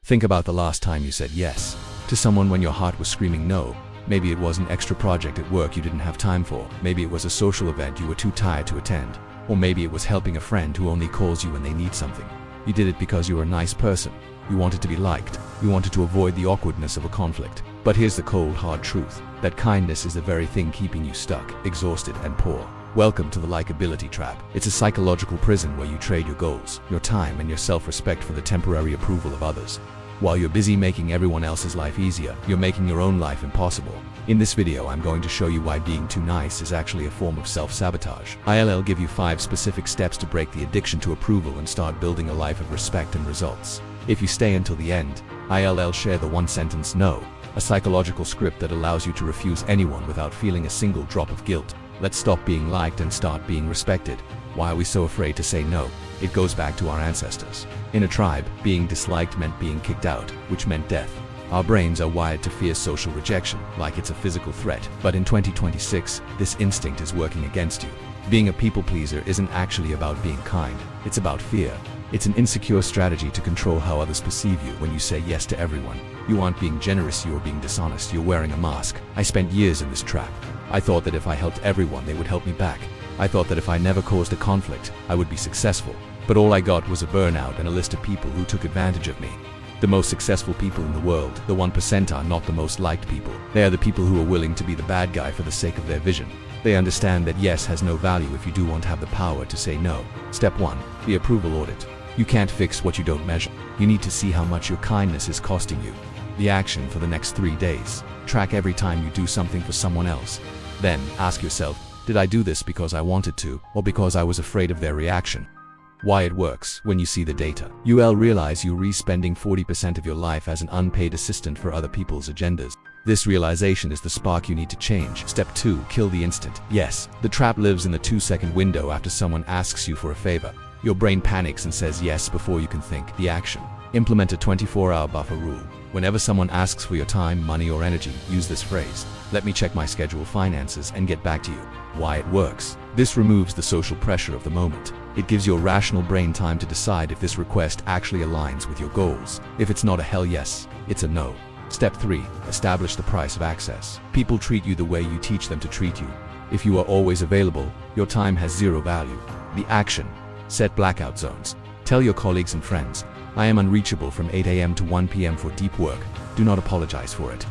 Think about the last time you said yes to someone when your heart was screaming no. Maybe it was an extra project at work you didn't have time for. Maybe it was a social event you were too tired to attend. Or maybe it was helping a friend who only calls you when they need something. You did it because you were a nice person. You wanted to be liked. You wanted to avoid the awkwardness of a conflict. But here's the cold, hard truth. That kindness is the very thing keeping you stuck, exhausted, and poor. Welcome to the Likeability Trap. It's a psychological prison where you trade your goals, your time, and your self-respect for the temporary approval of others. While you're busy making everyone else's life easier, you're making your own life impossible. In this video, I'm going to show you why being too nice is actually a form of self-sabotage. I'll give you 5 specific steps to break the addiction to approval and start building a life of respect and results. If you stay until the end, I'll share the one-sentence no, a psychological script that allows you to refuse anyone without feeling a single drop of guilt. Let's stop being liked and start being respected. Why are we so afraid to say no? It goes back to our ancestors. In a tribe, being disliked meant being kicked out, which meant death. Our brains are wired to fear social rejection, like it's a physical threat. But in 2026, this instinct is working against you. Being a people pleaser isn't actually about being kind, it's about fear. It's an insecure strategy to control how others perceive you. When you say yes to everyone, you aren't being generous, you're being dishonest, you're wearing a mask. I spent years in this trap. I thought that if I helped everyone, they would help me back. I thought that if I never caused a conflict, I would be successful. But all I got was a burnout and a list of people who took advantage of me. The most successful people in the world, the 1%, are not the most liked people. They are the people who are willing to be the bad guy for the sake of their vision. They understand that yes has no value if you do want to have the power to say no. Step 1. The approval audit. You can't fix what you don't measure. You need to see how much your kindness is costing you. The action for the next 3 days. Track every time you do something for someone else. Then, ask yourself, did I do this because I wanted to, or because I was afraid of their reaction? Why it works. When you see the data, you'll realize you're spending 40% of your life as an unpaid assistant for other people's agendas. This realization is the spark you need to change. Step 2. Kill the instant yes. The trap lives in the 2-second window after someone asks you for a favor. Your brain panics and says yes before you can think. The action. Implement a 24-hour buffer rule. Whenever someone asks for your time, money, or energy, use this phrase: let me check my schedule, finances, and get back to you. Why it works. This removes the social pressure of the moment. It gives your rational brain time to decide if this request actually aligns with your goals. If it's not a hell yes, it's a no. Step 3. Establish the price of access. People treat you the way you teach them to treat you. If you are always available, your time has zero value. The action. Set blackout zones. Tell your colleagues and friends, I am unreachable from 8 a.m. to 1 p.m. for deep work. Do not apologize for it.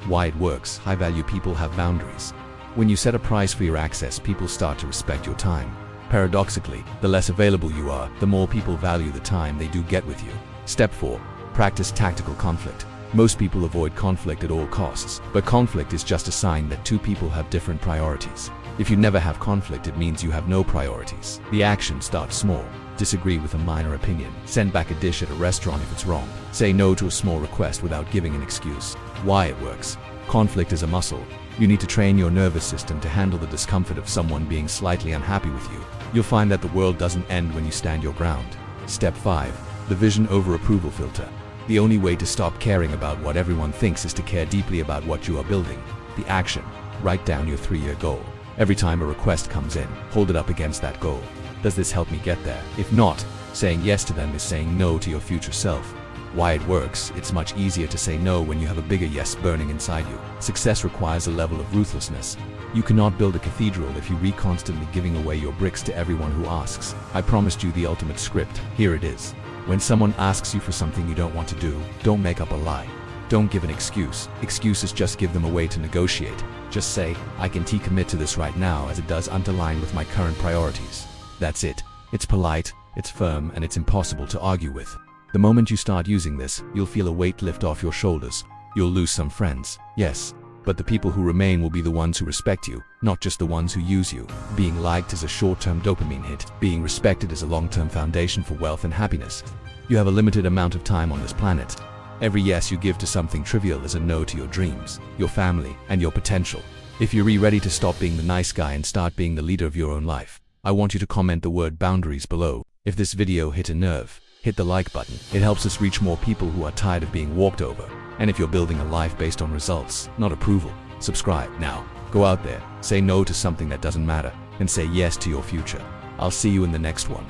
Why it works. High-value people have boundaries. When you set a price for your access, people start to respect your time. Paradoxically, the less available you are, the more people value the time they do get with you. Step 4. Practice tactical conflict. Most people avoid conflict at all costs, but conflict is just a sign that two people have different priorities. If you never have conflict, it means you have no priorities. The action. Start small. Disagree with a minor opinion. Send back a dish at a restaurant if it's wrong. Say no to a small request without giving an excuse. Why it works. Conflict is a muscle. You need to train your nervous system to handle the discomfort of someone being slightly unhappy with you. You'll find that the world doesn't end when you stand your ground. Step 5. The vision over approval filter. The only way to stop caring about what everyone thinks is to care deeply about what you are building. The action. Write down your 3-year goal. Every time a request comes in, hold it up against that goal. Does this help me get there? If not, saying yes to them is saying no to your future self. Why it works. It's much easier to say no when you have a bigger yes burning inside you. Success requires a level of ruthlessness. You cannot build a cathedral if you constantly giving away your bricks to everyone who asks. I promised you the ultimate script. Here it is. When someone asks you for something you don't want to do, don't make up a lie. Don't give an excuse. Excuses just give them a way to negotiate. Just say, I can commit to this right now as it does align with my current priorities. That's it. It's polite, it's firm, and it's impossible to argue with. The moment you start using this, you'll feel a weight lift off your shoulders. You'll lose some friends, yes, but the people who remain will be the ones who respect you, not just the ones who use you. Being liked is a short-term dopamine hit. Being respected is a long-term foundation for wealth and happiness. You have a limited amount of time on this planet. Every yes you give to something trivial is a no to your dreams, your family, and your potential. If you're ready to stop being the nice guy and start being the leader of your own life, I want you to comment the word boundaries below. If this video hit a nerve, hit the like button. It helps us reach more people who are tired of being walked over. And if you're building a life based on results, not approval, subscribe now. Go out there, say no to something that doesn't matter, and say yes to your future. I'll see you in the next one.